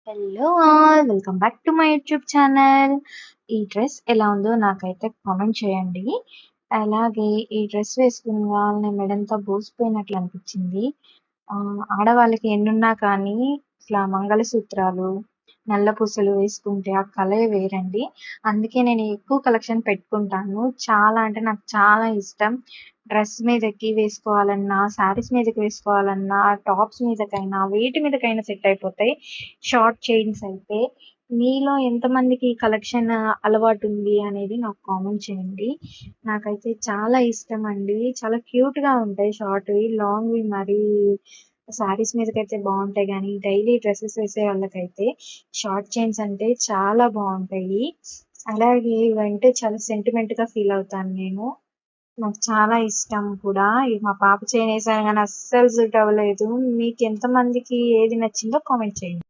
Hello all welcome back to my YouTube channel. ఈ dress ఎలా ఉందో నాకైతే కామెంట్ చేయండి. అలాగే ఈ డ్రెస్ వేసుకున్న మెడంతా బోసిపోయినట్లు అనిపించింది. ఆడవాళ్ళకి ఎన్నున్నా కానీ ఇట్లా మంగళసూత్రాలు, నల్ల పూసలు వేసుకుంటే ఆ కలే వేరండి. అందుకే నేను ఎక్కువ కలెక్షన్ పెట్టుకుంటాను. చాలా అంటే నాకు చాలా ఇష్టం. డ్రెస్ మీదకి వేసుకోవాలన్నా, శారీస్ మీదకి వేసుకోవాలన్నా, టాప్స్ మీదకైనా, వేటి మీదకైనా సెట్ అయిపోతాయి. షార్ట్ చైన్స్ అయితే. మీలో ఎంతమందికి ఈ కలెక్షన్ అలవాటుంది అనేది నాకు కామెంట్ చేయండి. నాకైతే చాలా ఇష్టమండి. చాలా క్యూట్‌గా ఉంటాయి షార్ట్‌వి. లాంగ్‌వి మరీ శారీస్ మీదకైతే బావుంటాయి గానీ, డైలీ డ్రెసెస్ వేసే వాళ్ళకైతే షార్ట్ చైన్స్ అంటే చాలా బావుంటాయి. అలాగే ఇవంటే చాలా సెంటిమెంట్‌గా ఫీల్ అవుతాను నేను. నాకు చాలా ఇష్టం కూడా. మా పాప చైన్ ఏసాను గానీ అస్సలు సూట్ అవ్వలేదు. మీకెంతమందికి ఏది నచ్చిందో కామెంట్ చేయండి.